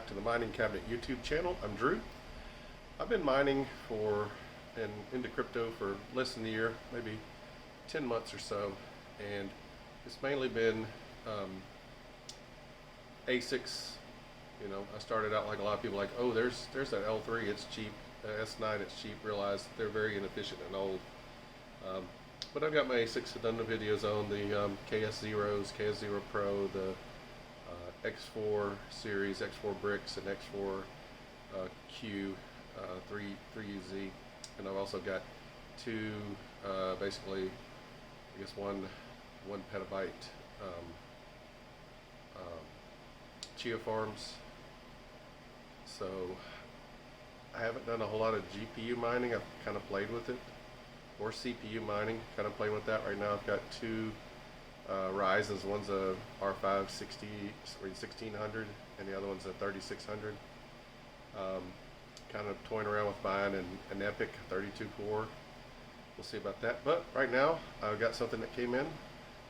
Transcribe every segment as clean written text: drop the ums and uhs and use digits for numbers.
back to the Mining Cabinet YouTube channel. I'm Drew. I've been mining and into crypto for less than a year, maybe 10 months or so, and it's mainly been ASICs. You know, I started out like a lot of people, like, oh, there's that L3, it's cheap, S9, it's cheap. Realized they're very inefficient and old. But I've got my ASICs, I've done the videos on the KS0s, KS0 Pro, the X4 series, X4 bricks, and X4 Q 3UZ, and I've also got two, basically, I guess one petabyte Chia farms. So I haven't done a whole lot of GPU mining. I've kind of played with it, or CPU mining, kind of playing with that right now. I've got two Ryzen's. One's a R5 1600 and the other one's a 3600. Kind of toying around with buying an Epic 32 core. We'll see about that. But right now I've got something that came in.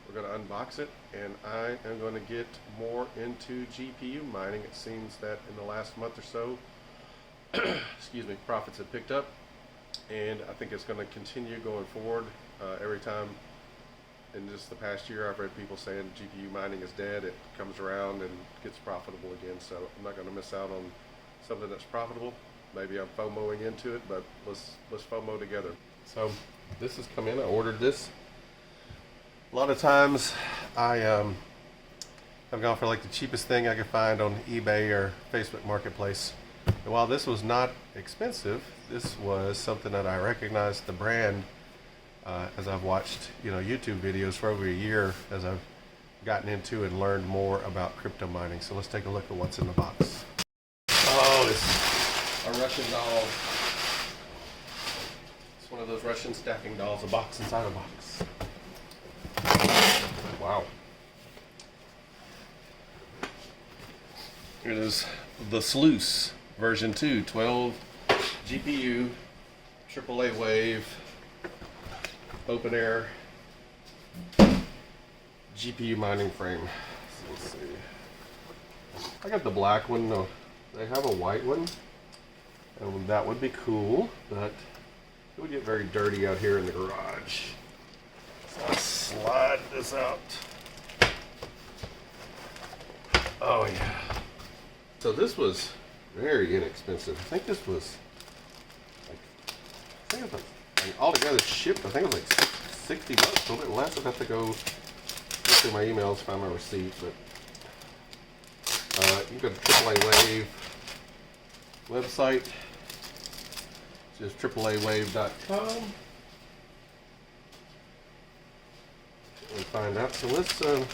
We're going to unbox it, and I am going to get more into GPU mining. It seems that in the last month or so, excuse me, profits have picked up, and I think it's going to continue going forward. Every time in just the past year, I've read people saying GPU mining is dead. It comes around and gets profitable again. So I'm not going to miss out on something that's profitable. Maybe I'm FOMOing into it, but let's FOMO together. So this has come in. I ordered this. A lot of times I have gone for like the cheapest thing I could find on eBay or Facebook Marketplace. And while this was not expensive, this was something that I recognized the brand as I've watched, you know, YouTube videos for over a year, as I've gotten into and learned more about crypto mining. So let's take a look at what's in the box. Oh, this is a Russian doll. It's one of those Russian stacking dolls, a box inside a box. Wow. Here it is, the Sluice version 2, 12 GPU, AAA wave, open air GPU mining frame. So let's see. I got the black one. No, they have a white one, and that would be cool, but it would get very dirty out here in the garage. So I'll slide this out. Oh yeah. So this was very inexpensive. I think this was like, altogether shipped, I think it was like 60 bucks, a little bit less. I'd have to go through my emails, find my receipt, but you can go to AAA Wave website, just AAAWave.com, and find out. So this is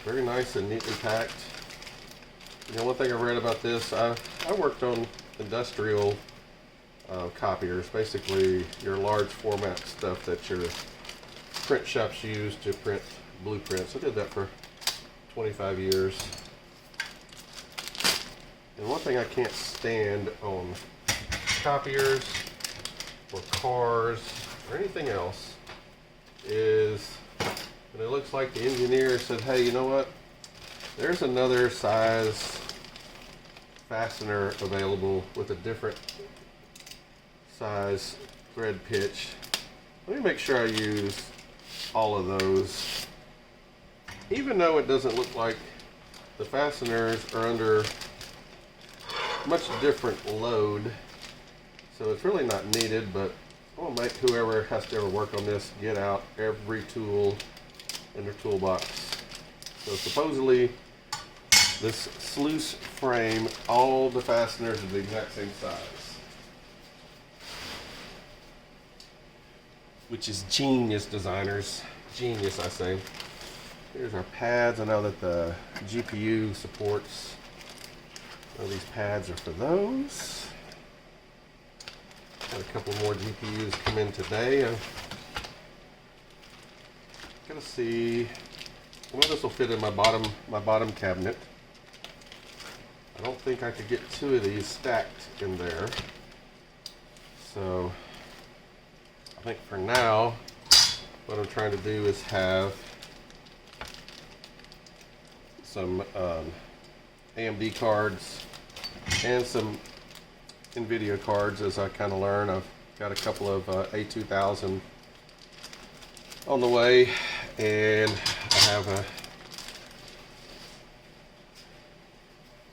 very nice and neatly packed. You know, one thing I read about this, I worked on industrial copiers, basically your large format stuff that your print shops use to print blueprints. I did that for 25 years. And one thing I can't stand on copiers or cars or anything else is when it looks like the engineer said, hey, you know what? There's another size fastener available with a different size thread pitch. Let me make sure I use all of those. Even though it doesn't look like the fasteners are under much different load, so it's really not needed, but I want to make whoever has to ever work on this get out every tool in their toolbox. So supposedly this sluice frame, all the fasteners are the exact same size, which is genius, designers. Genius, I say. Here's our pads. I know that the GPU supports, these pads are for those. Got a couple more GPUs come in today. I'm gonna see. Well, this will fit in my bottom cabinet. I don't think I could get two of these stacked in there. So I think for now, what I'm trying to do is have some AMD cards and some NVIDIA cards as I kind of learn. I've got a couple of A2000 on the way, and I have a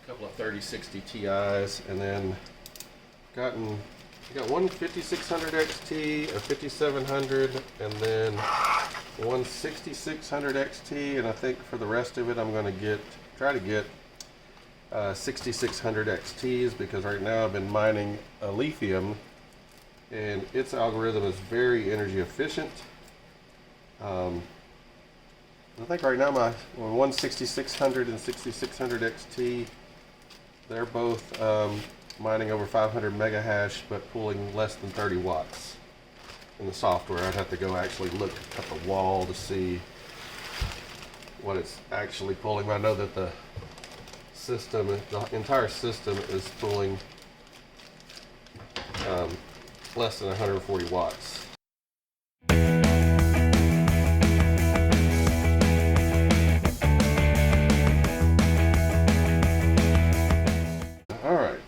couple of 3060 Ti's, and then got one 5600 XT, a 5700, and then one 6600 XT, and I think for the rest of it I'm going to try to get 6600 XTs, because right now I've been mining lithium and its algorithm is very energy efficient. I think right now my one 6600 and 6600 XT, they're both mining over 500 mega hash but pulling less than 30 watts. In the software, I'd have to go actually look at the wall to see what it's actually pulling. But I know that the entire system is pulling less than 140 watts. All right.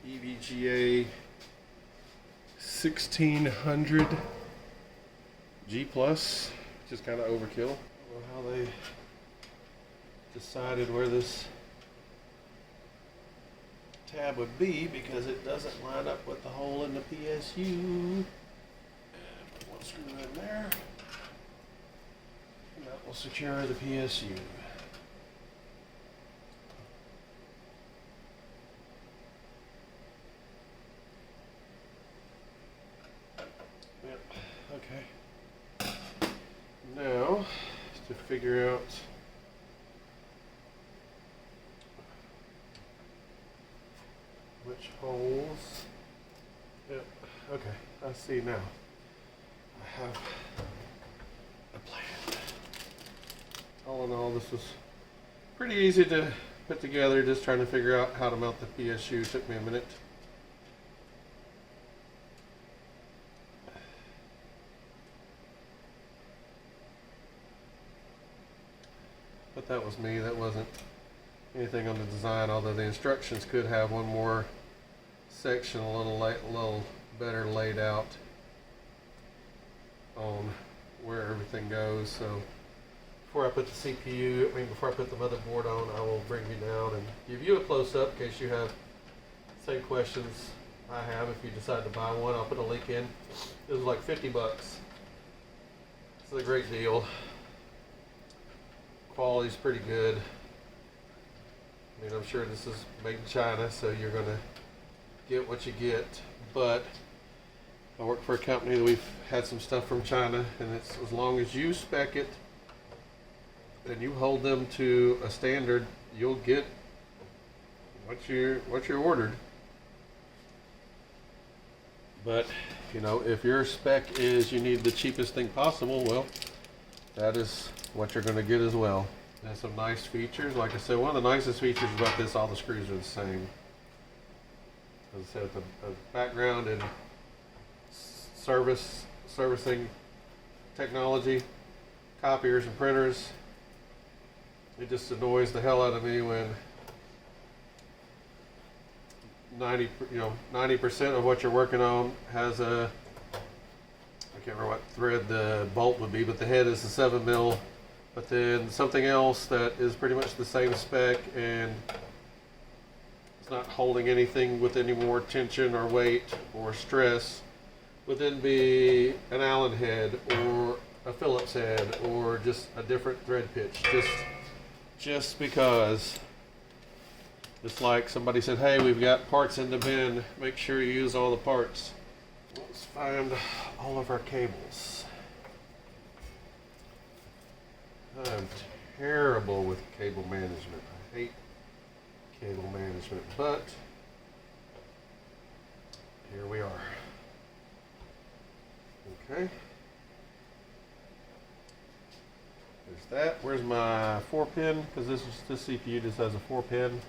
EVGA 1600 G plus, which is kind of overkill. I don't know how they decided where this tab would be, because it doesn't line up with the hole in the PSU. And put one screw in there, and that will secure the PSU. Okay. Now, to figure out which holes. Yep. Okay, I see now. I have a plan. All in all, this was pretty easy to put together, just trying to figure out how to mount the PSU. Took me a minute. But that was me. That wasn't anything on the design, although the instructions could have one more section a little better laid out on where everything goes. So before I put the before I put the motherboard on, I will bring you down and give you a close-up in case you have the same questions I have. If you decide to buy one, I'll put a link in. It was like 50 bucks. It's a great deal. Quality's pretty good. I mean, I'm sure this is made in China, so you're gonna get what you get. But I work for a company that we've had some stuff from China, and it's as long as you spec it and you hold them to a standard, you'll get what you're ordered. But you know, if your spec is you need the cheapest thing possible, well, that is what you're going to get as well. It has some nice features. Like I said, one of the nicest features about this, all the screws are the same. As I said, the background and servicing technology, copiers and printers. It just annoys the hell out of me when 90% of what you're working on has a, I can't remember what thread the bolt would be, but the head is a 7 mil. But then something else that is pretty much the same spec and it's not holding anything with any more tension or weight or stress would then be an Allen head or a Phillips head or just a different thread pitch. Just because it's like somebody said, hey, we've got parts in the bin, make sure you use all the parts. Let's find all of our cables. I'm terrible with cable management. I hate cable management, but here we are. Okay. There's that. Where's my 4-pin? Because this CPU just has a 4-pin.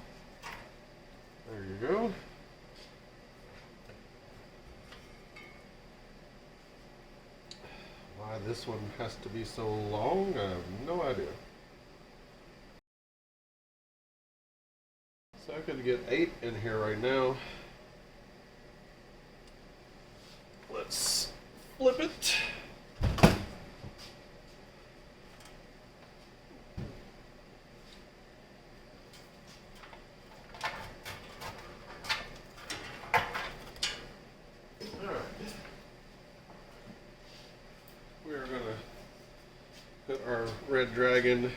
There you go. Why this one has to be so long, I have no idea. So I could get 8 in here right now. Let's flip it. Our Red Dragon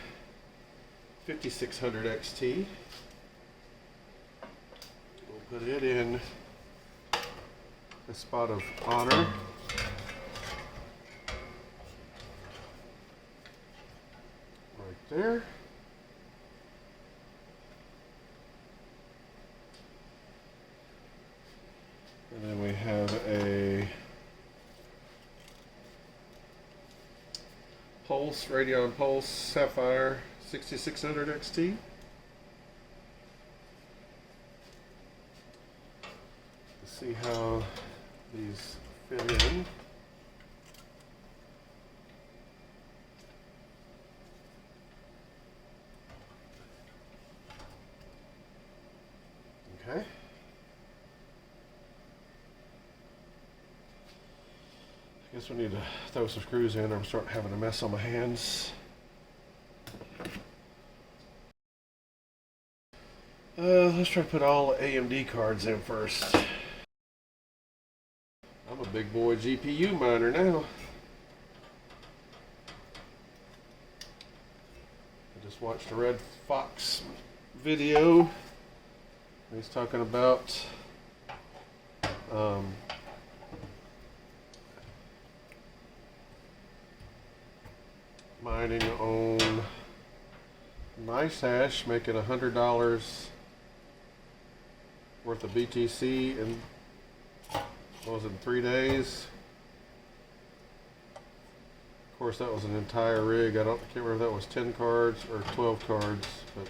5600 XT. We'll put it in a spot of honor. Right there. And then we have a Pulse, Radeon Pulse Sapphire 6600 XT. Let's see how these fit in. Okay. I guess we need to throw some screws in or I'm starting having a mess on my hands. Let's try to put all the AMD cards in first. I'm a big boy GPU miner now. I just watched a Red Fox video. He's talking about mining on NiceHash, making $100 worth of BTC in, what was it, 3 days? Of course, that was an entire rig. I can't remember if that was 10 cards or 12 cards, but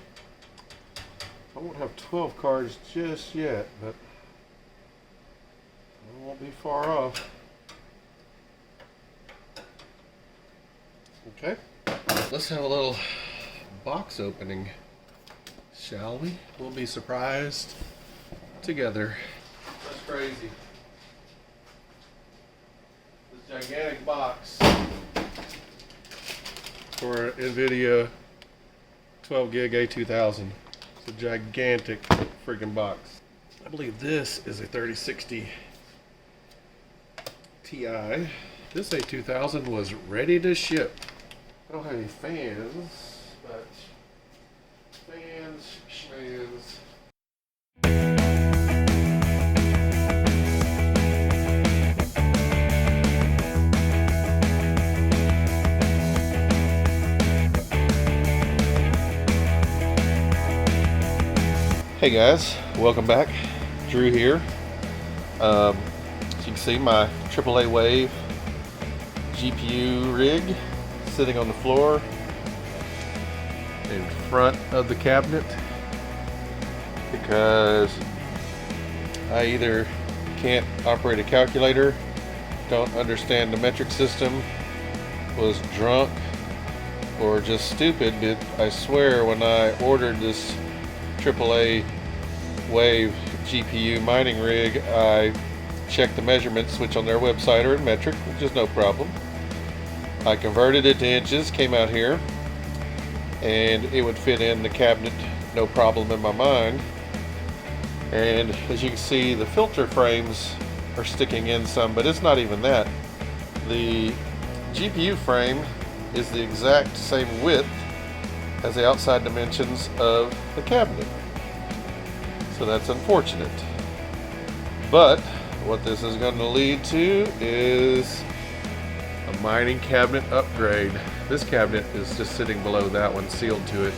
I won't have 12 cards just yet, but I won't be far off. Okay, let's have a little box opening, shall we? We'll be surprised together. That's crazy. This gigantic box for NVIDIA 12 gig A2000. It's a gigantic freaking box. I believe this is a 3060 Ti. This A2000 was ready to ship. I don't have any fans, but fans, schmans. Hey guys, welcome back. Drew here. As you can see, my AAA Wave GPU rig sitting on the floor in front of the cabinet because I either can't operate a calculator, don't understand the metric system, was drunk, or just stupid. But I swear when I ordered this AAA Wave GPU mining rig, I checked the measurements, which on their website are in metric, which is no problem. I converted it to inches, came out here, and it would fit in the cabinet no problem in my mind. And as you can see, the filter frames are sticking in some, but it's not even that. The GPU frame is the exact same width as the outside dimensions of the cabinet. So that's unfortunate. But what this is going to lead to is a mining cabinet upgrade. This cabinet is just sitting below that one, sealed to it.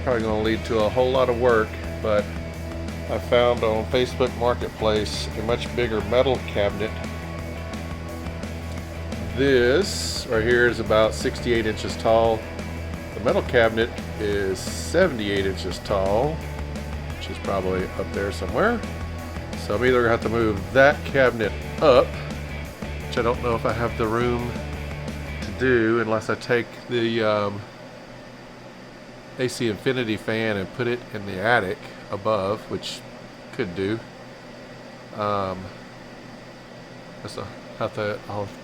Probably going to lead to a whole lot of work, but I found on Facebook Marketplace a much bigger metal cabinet. This right here is about 68 inches tall. The metal cabinet is 78 inches tall, which is probably up there somewhere. So I'm either going to have to move that cabinet up, which I don't know if I have the room to do unless I take the AC Infinity fan and put it in the attic above, which could do. I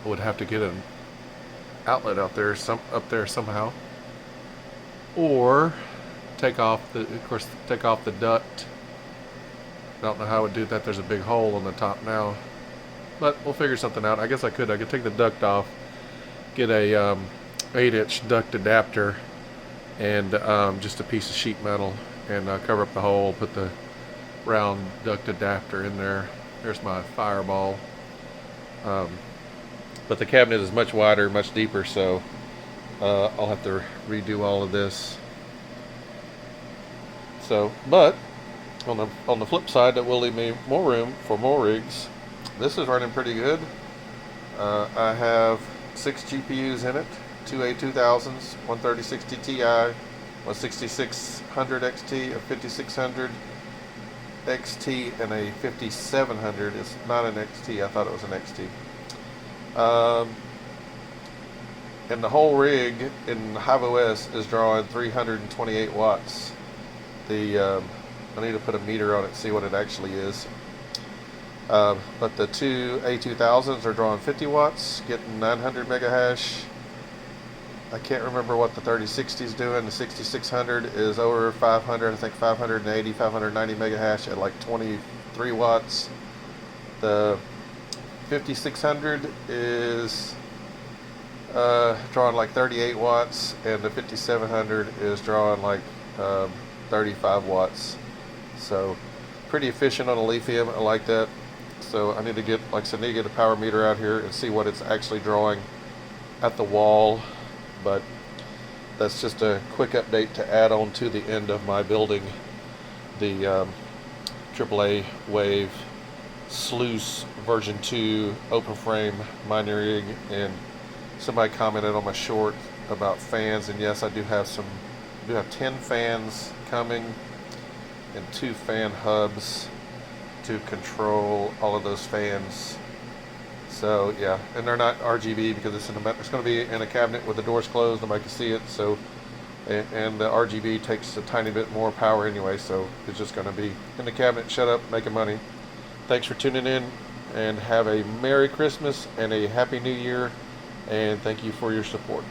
would have to get an outlet out there, up there somehow, or take off the duct. I don't know how I would do that. There's a big hole on the top now, but we'll figure something out. I guess I could take the duct off, get a 8-inch duct adapter, and just a piece of sheet metal, and cover up the hole, put the round duct adapter in there. There's my fireball. But the cabinet is much wider, much deeper, so I'll have to redo all of this. So, but on the flip side, that will leave me more room for more rigs. This is running pretty good. I have 6 GPUs in it, 2 A2000s, one 3060 Ti, one 6600 XT, a 5600 XT, and a 5700. It's not an XT. I thought it was an XT. And the whole rig in HiveOS is drawing 328 watts. I need to put a meter on it and see what it actually is. But the 2 A2000s are drawing 50 watts, getting 900 megahash. I can't remember what the 3060 is doing. The 6600 is over 500, I think 580, 590 megahash at like 23 watts. The 5600 is drawing like 38 watts, and the 5700 is drawing like 35 watts. So pretty efficient on a lithium. I like that. So I need to get, like I said, I need to get a power meter out here and see what it's actually drawing at the wall. But that's just a quick update to add on to the end of my building, the AAA Wave Sluice version 2 open frame mining rig. And somebody commented on my short about fans, and yes, I do have 10 fans coming and 2 fan hubs to control all of those fans. So yeah, and they're not RGB because it's going to be in a cabinet with the doors closed, nobody can see it. So, and the RGB takes a tiny bit more power anyway, so it's just going to be in the cabinet, shut up, making money. Thanks for tuning in, and have a Merry Christmas and a Happy New Year, and thank you for your support.